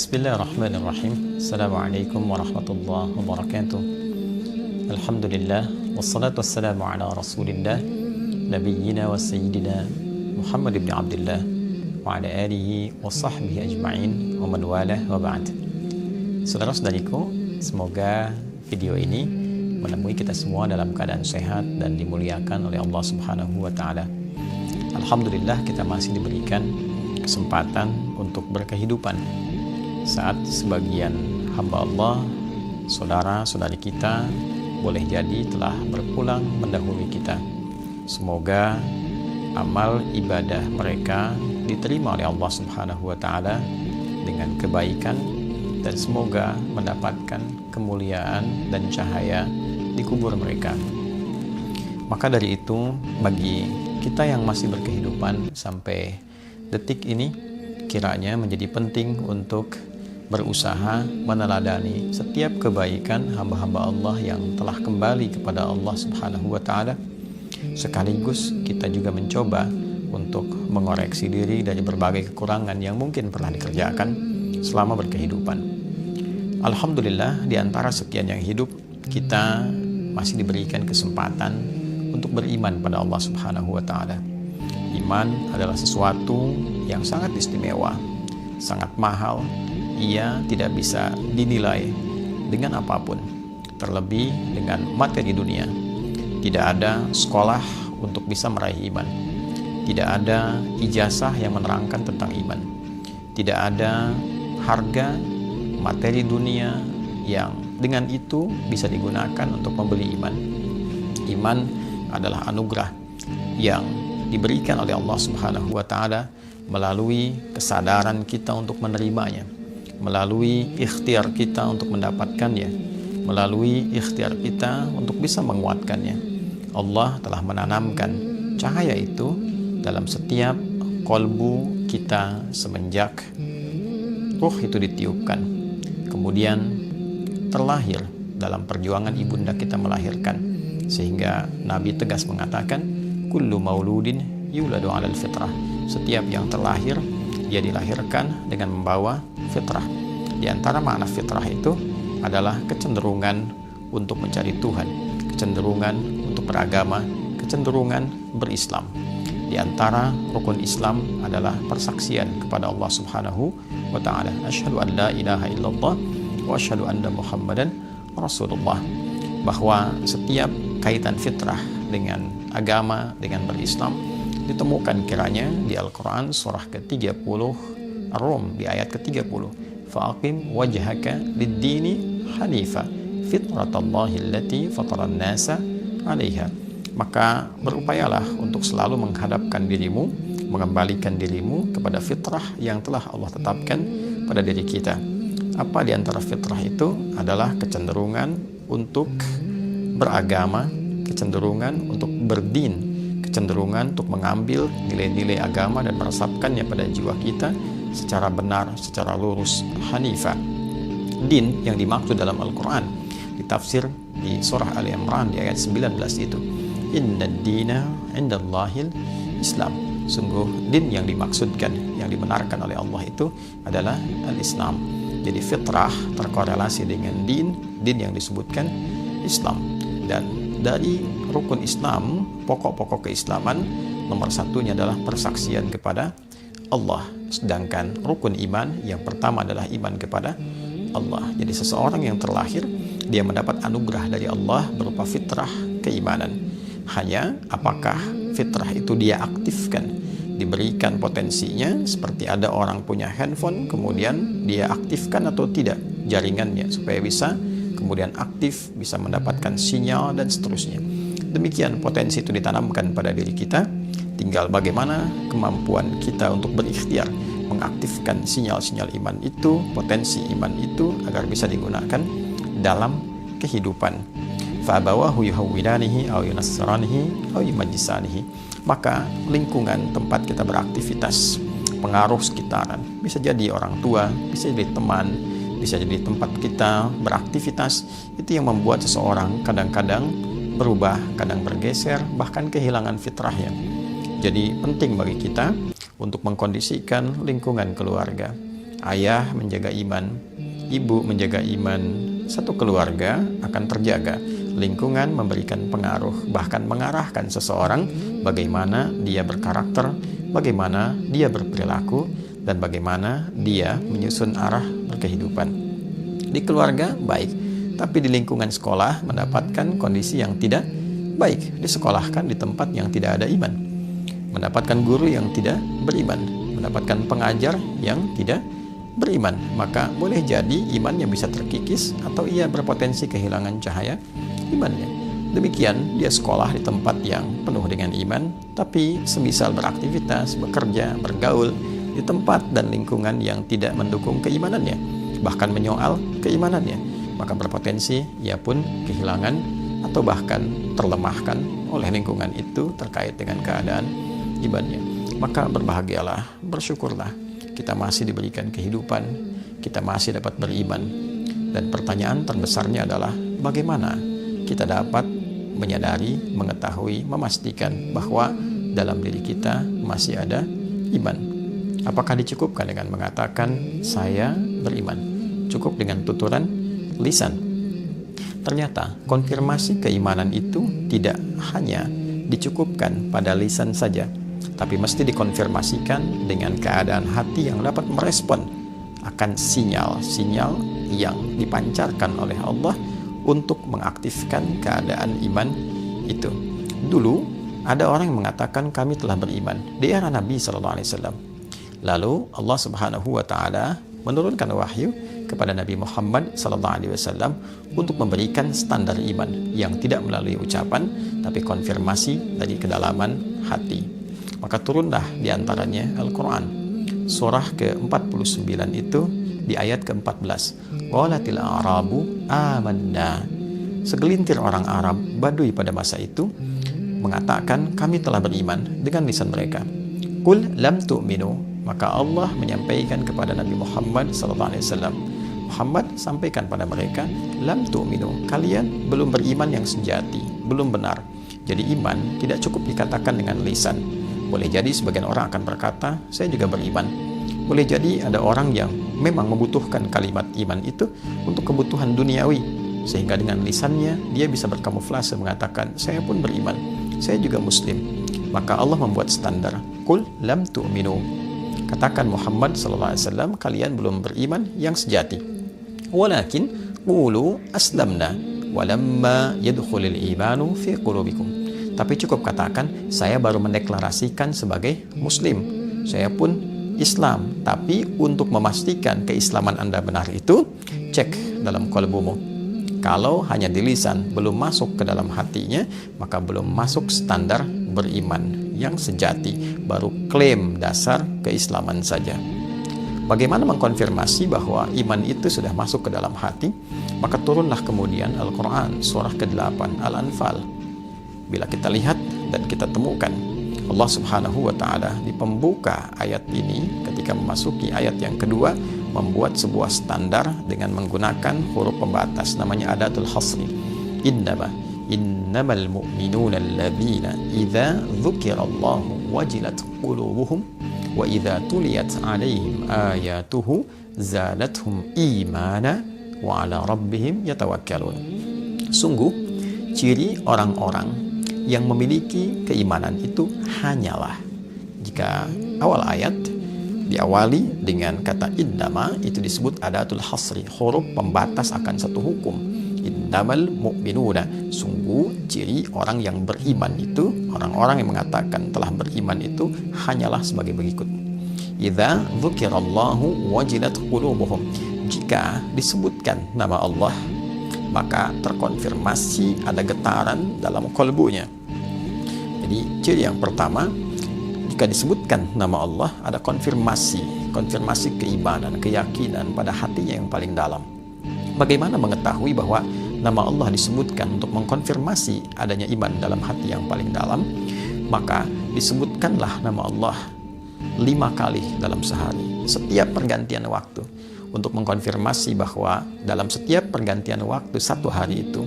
Bismillahirrahmanirrahim. Assalamualaikum warahmatullahi wabarakatuh. Alhamdulillah, wassalatu wassalamu ala rasulillah, nabiyyina wa sayyidina Muhammad ibn Abdullah wa ala alihi wa sahbihi ajma'in wa man walah wa ba'd. Saudara-saudariku, semoga video ini menemui kita semua dalam keadaan sehat dan dimuliakan oleh Allah Subhanahu wa taala. Alhamdulillah, kita masih diberikan kesempatan untuk berkehidupan saat sebagian hamba Allah, saudara-saudari kita boleh jadi telah berpulang mendahului kita. Semoga amal ibadah mereka diterima oleh Allah Subhanahu wa taala dengan kebaikan dan semoga mendapatkan kemuliaan dan cahaya di kubur mereka. Maka dari itu, bagi kita yang masih berkehidupan sampai detik ini, kiranya menjadi penting untuk berusaha meneladani setiap kebaikan hamba-hamba Allah yang telah kembali kepada Allah Subhanahu wa taala. Sekaligus kita juga mencoba untuk mengoreksi diri dari berbagai kekurangan yang mungkin pernah dikerjakan selama berkehidupan. Alhamdulillah, di antara sekian yang hidup, kita masih diberikan kesempatan untuk beriman pada Allah Subhanahu wa taala. Iman adalah sesuatu yang sangat istimewa, sangat mahal. Ia tidak bisa dinilai dengan apapun, terlebih dengan materi dunia. Tidak ada sekolah untuk bisa meraih iman. Tidak ada ijazah yang menerangkan tentang iman. Tidak ada harga materi dunia yang dengan itu bisa digunakan untuk membeli iman. Iman adalah anugerah yang diberikan oleh Allah Subhanahu wa taala melalui kesadaran kita untuk menerimanya, melalui ikhtiar kita untuk mendapatkannya, melalui ikhtiar kita untuk bisa menguatkannya. Allah telah menanamkan cahaya itu dalam setiap kolbu kita semenjak ruh itu ditiupkan, kemudian terlahir dalam perjuangan ibunda kita melahirkan, sehingga Nabi tegas mengatakan, kullu mauludin yuladu 'alal fitrah. Setiap yang terlahir, dia dilahirkan dengan membawa fitrah. Di antara makna fitrah itu adalah kecenderungan untuk mencari Tuhan, kecenderungan untuk beragama, kecenderungan berislam. Di antara rukun Islam adalah persaksian kepada Allah Subhanahu wa taala. Asyhadu an la ilaha illallah wa asyhadu anna Muhammadan Rasulullah. Bahwa setiap kaitan fitrah dengan agama, dengan berislam ditemukan kiranya di Al-Quran surah ke-30 Ar-Rum di ayat ke-30. Fa'aqim wajhaka lid-dini hanifa fitratallahi allati fataran nasa 'alaiha. Maka berupayalah untuk selalu menghadapkan dirimu, mengembalikan dirimu kepada fitrah yang telah Allah tetapkan pada diri kita. Apa di antara fitrah itu adalah kecenderungan untuk beragama, kecenderungan untuk berdin, kecenderungan untuk mengambil nilai-nilai agama dan meresapkannya pada jiwa kita secara benar, secara lurus, hanifah. Din yang dimaksud dalam Al-Quran ditafsir di surah Ali Imran di ayat 19 itu, inna dina indallahil Islam. Sungguh din yang dimaksudkan, yang dibenarkan oleh Allah itu adalah al-Islam. Jadi fitrah terkorelasi dengan din yang disebutkan Islam. Dan dari rukun Islam, pokok-pokok keislaman, nomor satunya adalah persaksian kepada Allah. Sedangkan rukun iman yang pertama adalah iman kepada Allah. Jadi seseorang yang terlahir, dia mendapat anugerah dari Allah berupa fitrah keimanan. Hanya apakah fitrah itu dia aktifkan, diberikan potensinya, seperti ada orang punya handphone, kemudian dia aktifkan atau tidak jaringannya supaya bisa kemudian aktif, bisa mendapatkan sinyal dan seterusnya. Demikian potensi itu ditanamkan pada diri kita. Tinggal bagaimana kemampuan kita untuk berikhtiar mengaktifkan sinyal-sinyal iman itu, potensi iman itu agar bisa digunakan dalam kehidupan. Fa'abawahu yuhawwidanihi aw yunassiranihi aw yumajjisanihi. Maka lingkungan tempat kita beraktivitas, pengaruh sekitaran, bisa jadi orang tua, bisa jadi teman, bisa jadi tempat kita beraktivitas, itu yang membuat seseorang kadang-kadang berubah, kadang bergeser, bahkan kehilangan fitrahnya. Jadi penting bagi kita untuk mengkondisikan lingkungan keluarga, Ayah menjaga iman, ibu menjaga iman, satu keluarga akan terjaga. Lingkungan memberikan pengaruh, bahkan mengarahkan seseorang bagaimana dia berkarakter, bagaimana dia berperilaku, dan bagaimana dia menyusun arah berkehidupan. Di keluarga baik, tapi di lingkungan sekolah mendapatkan kondisi yang tidak baik, disekolahkan di tempat yang tidak ada iman, mendapatkan guru yang tidak beriman, mendapatkan pengajar yang tidak beriman, maka boleh jadi imannya bisa terkikis atau ia berpotensi kehilangan cahaya imannya. Demikian dia sekolah di tempat yang penuh dengan iman, tapi semisal beraktivitas, bekerja, bergaul di tempat dan lingkungan yang tidak mendukung keimanannya, bahkan menyoal keimanannya, maka berpotensi ia pun kehilangan atau bahkan terlemahkan oleh lingkungan itu terkait dengan keadaan imannya. Maka berbahagialah, bersyukurlah, kita masih diberikan kehidupan, kita masih dapat beriman. Dan pertanyaan terbesarnya adalah bagaimana kita dapat menyadari, mengetahui, memastikan bahwa dalam diri kita masih ada iman. Apakah dicukupkan dengan mengatakan saya beriman? Cukup dengan tuturan lisan? Ternyata konfirmasi keimanan itu tidak hanya dicukupkan pada lisan saja, tapi mesti dikonfirmasikan dengan keadaan hati yang dapat merespon akan sinyal-sinyal yang dipancarkan oleh Allah untuk mengaktifkan keadaan iman itu. Dulu ada orang yang mengatakan kami telah beriman di era Nabi SAW. Lalu Allah Subhanahu wa Ta'ala menurunkan wahyu kepada Nabi Muhammad SAW untuk memberikan standar iman yang tidak melalui ucapan, tapi konfirmasi dari kedalaman hati. Maka turunlah diantaranya Al-Quran, surah ke-49 itu di ayat ke-14. Qalatil a'rabu amanna. Segelintir orang Arab Baduy pada masa itu mengatakan kami telah beriman dengan lisan mereka. Qul lam tu'minu. Maka Allah menyampaikan kepada Nabi Muhammad SAW, Muhammad sampaikan pada mereka, lam tu'minu, kalian belum beriman yang sejati, belum benar. Jadi iman tidak cukup dikatakan dengan lisan. Boleh jadi sebagian orang akan berkata, saya juga beriman. Boleh jadi ada orang yang memang membutuhkan kalimat iman itu untuk kebutuhan duniawi, sehingga dengan lisannya dia bisa berkamuflase mengatakan, saya pun beriman, saya juga muslim. Maka Allah membuat standar, Qul lam tu'minu. Katakan Muhammad SAW, kalian belum beriman yang sejati. Walakin qulu aslamna walamma yadkhulul imanu fi qulubikum. Tapi cukup katakan, saya baru mendeklarasikan sebagai muslim, saya pun Islam. Tapi untuk memastikan keislaman Anda benar itu, cek dalam qalbumu. Kalau hanya di lisan, belum masuk ke dalam hatinya, maka belum masuk standar beriman yang sejati, baru klaim dasar keislaman saja. Bagaimana mengkonfirmasi bahwa iman itu sudah masuk ke dalam hati? Maka turunlah kemudian Al-Quran, surah ke-8, Al-Anfal. Bila kita lihat dan kita temukan, Allah Subhanahu wa Ta'ala di pembuka ayat ini, ketika memasuki ayat yang kedua, membuat sebuah standar dengan menggunakan huruf pembatas, namanya adatul hasri. Innamal mu'minuna alladzina idza dzukirallahu wajilat qulubuhum wa idza tuliyat 'alaihim ayatuhu zadatuhum imana wa 'ala rabbihim yatawakkalun. Sungguh ciri orang-orang yang memiliki keimanan itu hanyalah jika awal ayat diawali dengan kata innama, itu disebut adatul hasri, huruf pembatas akan satu hukum. Innamal mu'minuna, sungguh ciri orang yang beriman itu, orang-orang yang mengatakan telah beriman itu hanyalah sebagai berikut. Idza dzukirallahu wajilat qulubuhum, jika disebutkan nama Allah maka terkonfirmasi ada getaran dalam kalbunya. Jadi ciri yang pertama, jika disebutkan nama Allah ada konfirmasi keimanan, keyakinan pada hatinya yang paling dalam. Bagaimana mengetahui bahwa nama Allah disebutkan untuk mengkonfirmasi adanya iman dalam hati yang paling dalam? Maka disebutkanlah nama Allah 5 kali dalam sehari, setiap pergantian waktu, untuk mengkonfirmasi bahwa dalam setiap pergantian waktu satu hari itu,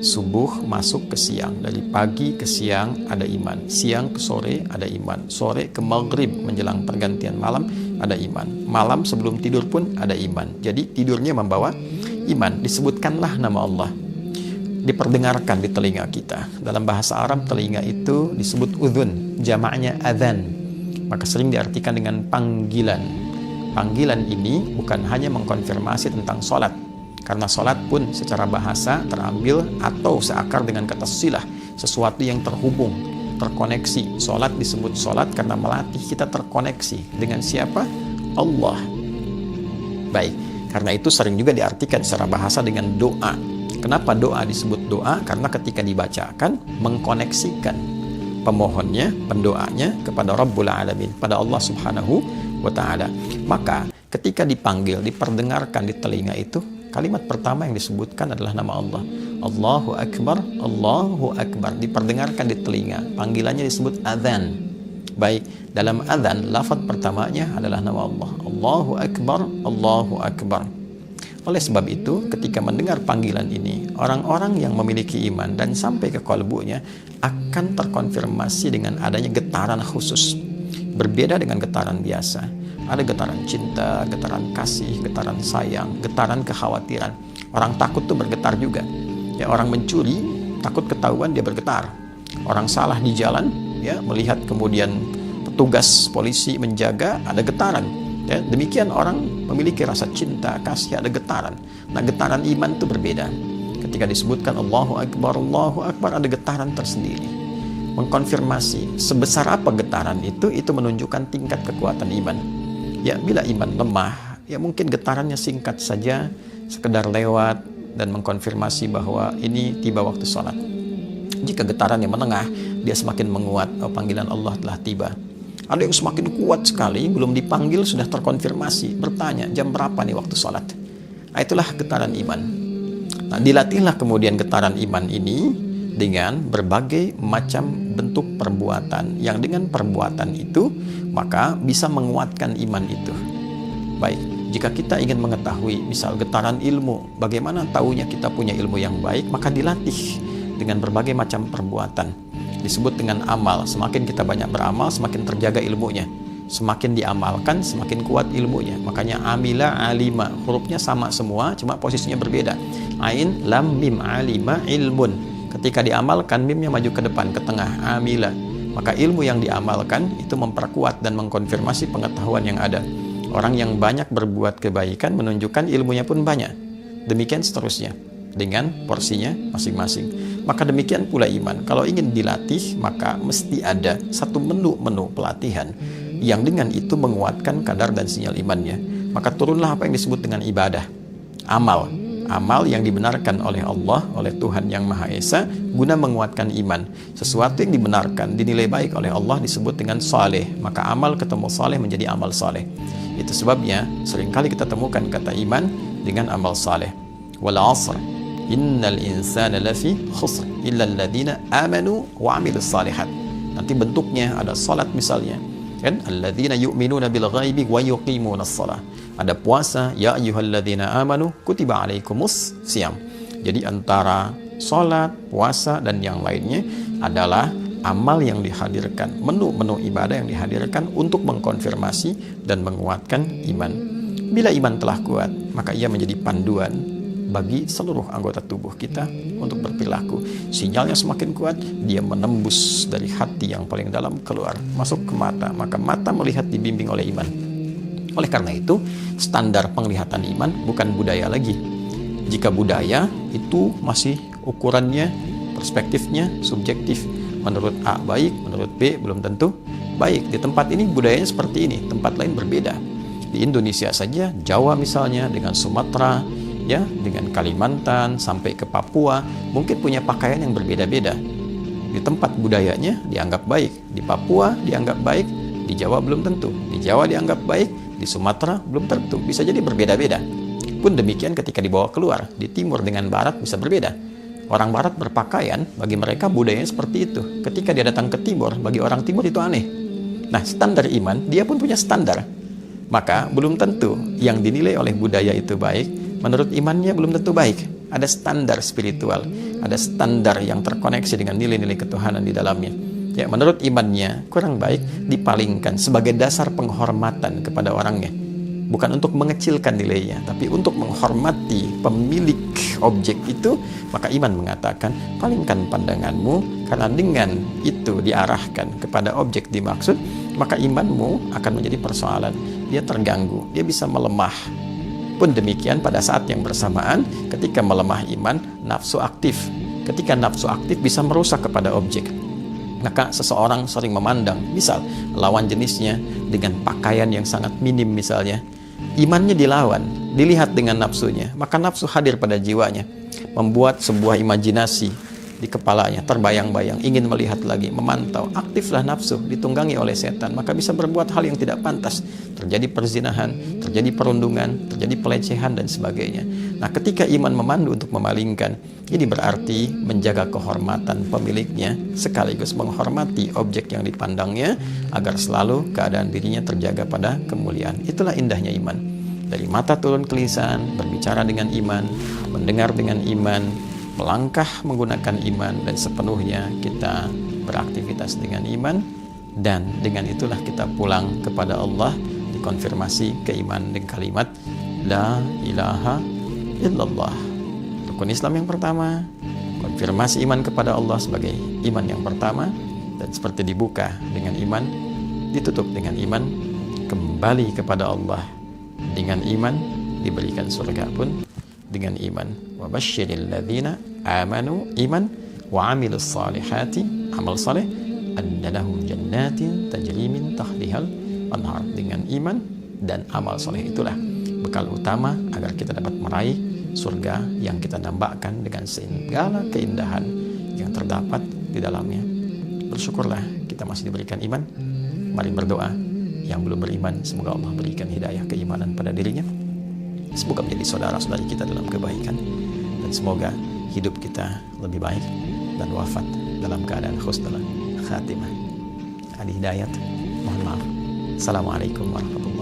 subuh masuk ke siang, dari pagi ke siang ada iman, siang ke sore ada iman, sore ke maghrib menjelang pergantian malam ada iman. Malam sebelum tidur pun ada iman. Jadi tidurnya membawa iman. Disebutkanlah nama Allah, diperdengarkan di telinga kita. Dalam bahasa Arab telinga itu disebut udhun, jamaknya adhan. Maka sering diartikan dengan panggilan. Panggilan ini bukan hanya mengkonfirmasi tentang sholat, karena sholat pun secara bahasa terambil atau seakar dengan kata silah, sesuatu yang terhubung, terkoneksi. Sholat disebut sholat karena melatih kita terkoneksi dengan siapa? Allah. Baik, karena itu sering juga diartikan secara bahasa dengan doa. Kenapa doa disebut doa? Karena ketika dibacakan mengkoneksikan pemohonnya, pendoanya kepada Rabbul Alamin, pada Allah Subhanahu wa Ta'ala. Maka ketika dipanggil, diperdengarkan di telinga itu, kalimat pertama yang disebutkan adalah nama Allah. Allahu Akbar, Allahu Akbar, diperdengarkan di telinga. Panggilannya disebut adzan. Baik, dalam adzan lafaz pertamanya adalah nama Allah. Allahu Akbar, Allahu Akbar. Oleh sebab itu, ketika mendengar panggilan ini, orang-orang yang memiliki iman dan sampai ke kalbunya akan terkonfirmasi dengan adanya getaran khusus. Berbeda dengan getaran biasa. Ada getaran cinta, getaran kasih, getaran sayang, getaran kekhawatiran. Orang takut tuh bergetar juga. Ya, orang mencuri takut ketahuan dia bergetar. Orang salah di jalan, ya, melihat kemudian petugas polisi menjaga, ada getaran. Ya, demikian orang memiliki rasa cinta, kasih, ada getaran. Nah, getaran iman itu berbeda. Ketika disebutkan Allahu Akbar, ada getaran tersendiri. Mengkonfirmasi sebesar apa getaran itu menunjukkan tingkat kekuatan iman. Ya, bila iman lemah, ya mungkin getarannya singkat saja, sekedar lewat dan mengkonfirmasi bahwa ini tiba waktu sholat. Jika getarannya menengah, dia semakin menguat, panggilan Allah telah tiba. Ada yang semakin kuat sekali, belum dipanggil sudah terkonfirmasi, bertanya jam berapa nih waktu sholat. Nah, itulah getaran iman. Nah, dilatihlah kemudian getaran iman ini dengan berbagai macam bentuk perbuatan, yang dengan perbuatan itu maka bisa menguatkan iman itu. Baik, jika kita ingin mengetahui misal getaran ilmu, bagaimana tahunya kita punya ilmu yang baik, maka dilatih dengan berbagai macam perbuatan. Disebut dengan amal. Semakin kita banyak beramal, semakin terjaga ilmunya. Semakin diamalkan, semakin kuat ilmunya. Makanya amila, alima, hurufnya sama semua, cuma posisinya berbeda. Ain, lam, mim, alima, ilmun. Ketika diamalkan, mimnya maju ke depan, ke tengah, amila. Maka ilmu yang diamalkan itu memperkuat dan mengkonfirmasi pengetahuan yang ada. Orang yang banyak berbuat kebaikan menunjukkan ilmunya pun banyak. Demikian seterusnya, dengan porsinya masing-masing. Maka demikian pula iman. Kalau ingin dilatih, maka mesti ada satu menu pelatihan yang dengan itu menguatkan kadar dan sinyal imannya. Maka turunlah apa yang disebut dengan ibadah, amal. Amal yang dibenarkan oleh Allah, oleh Tuhan Yang Maha Esa, guna menguatkan iman. Sesuatu yang dibenarkan, dinilai baik oleh Allah disebut dengan saleh. Maka amal ketemu saleh menjadi amal saleh. Itu sebabnya seringkali kita temukan kata iman dengan amal saleh. Wal 'asr, innal insana lafi khusr illa alladziina amanu wa 'amilus shalihat. Nanti bentuknya ada salat misalnya, kan? Alladziina yu'minuna bil ghaibi wa yuqimunas shalah. Ada puasa, ya ayyuhalladzina amanu kutiba alaikumus siyam. Jadi antara salat, puasa dan yang lainnya adalah amal yang dihadirkan, menu-menu ibadah yang dihadirkan untuk mengkonfirmasi dan menguatkan iman. Bila iman telah kuat, maka ia menjadi panduan bagi seluruh anggota tubuh kita untuk berperilaku. Sinyalnya semakin kuat, dia menembus dari hati yang paling dalam keluar, masuk ke mata, maka mata melihat dibimbing oleh iman. Oleh karena itu, standar penglihatan iman bukan budaya lagi. Jika budaya itu masih ukurannya, perspektifnya subjektif. Menurut A baik, menurut B belum tentu baik. Di tempat ini budayanya seperti ini, tempat lain berbeda. Di Indonesia saja, Jawa misalnya dengan Sumatera, ya, dengan Kalimantan sampai ke Papua, mungkin punya pakaian yang berbeda-beda. Di tempat budayanya dianggap baik, di Papua dianggap baik, di Jawa belum tentu. Di Jawa dianggap baik, di Sumatera belum tentu, bisa jadi berbeda-beda. Pun demikian ketika dibawa keluar, di timur dengan barat bisa berbeda. Orang barat berpakaian, bagi mereka budayanya seperti itu. Ketika dia datang ke timur, bagi orang timur itu aneh. Nah, standar iman, dia pun punya standar. Maka belum tentu yang dinilai oleh budaya itu baik, menurut imannya belum tentu baik. Ada standar spiritual, ada standar yang terkoneksi dengan nilai-nilai ketuhanan di dalamnya. Ya, menurut imannya kurang baik, dipalingkan sebagai dasar penghormatan kepada orangnya. Bukan untuk mengecilkan nilainya, tapi untuk menghormati pemilik objek itu. Maka iman mengatakan, palingkan pandanganmu, karena dengan itu diarahkan kepada objek dimaksud, maka imanmu akan menjadi persoalan. Dia terganggu, dia bisa melemah. Pun demikian pada saat yang bersamaan, ketika melemah iman, nafsu aktif. Ketika nafsu aktif bisa merusak kepada objek. Maka seseorang sering memandang, misal lawan jenisnya dengan pakaian yang sangat minim misalnya, imannya dilawan, dilihat dengan nafsunya, maka nafsu hadir pada jiwanya, membuat sebuah imajinasi di kepalanya, terbayang-bayang, ingin melihat lagi, memantau, aktiflah nafsu, ditunggangi oleh setan, maka bisa berbuat hal yang tidak pantas, terjadi perzinahan, terjadi perundungan, terjadi pelecehan dan sebagainya. Nah, ketika iman memandu untuk memalingkan, ini berarti menjaga kehormatan pemiliknya sekaligus menghormati objek yang dipandangnya agar selalu keadaan dirinya terjaga pada kemuliaan. Itulah indahnya iman. Dari mata turun ke lisan, berbicara dengan iman, mendengar dengan iman, melangkah menggunakan iman, dan sepenuhnya kita beraktivitas dengan iman, dan dengan itulah kita pulang kepada Allah dikonfirmasi keimanan dengan kalimat La ilaha illallah. Rukun Islam yang pertama, konfirmasi iman kepada Allah sebagai iman yang pertama, dan seperti dibuka dengan iman, ditutup dengan iman, kembali kepada Allah dengan iman, diberikan surga pun dengan iman. Wa basyiril ladzina amanu iman wa amilus salihati amal saleh anna lahum jannatin tajri min tahtihal anhar. Dengan iman dan amal saleh itulah bekal utama agar kita dapat meraih surga yang kita dambakan dengan segala keindahan yang terdapat di dalamnya. Bersyukurlah kita masih diberikan iman. Mari berdoa. Yang belum beriman, semoga Allah berikan hidayah keimanan pada dirinya. Semoga menjadi saudara-saudari kita dalam kebaikan, dan semoga hidup kita lebih baik dan wafat dalam keadaan husnul khatimah. Adi Hidayat, mohon maaf. Assalamualaikum warahmatullahi wabarakatuh.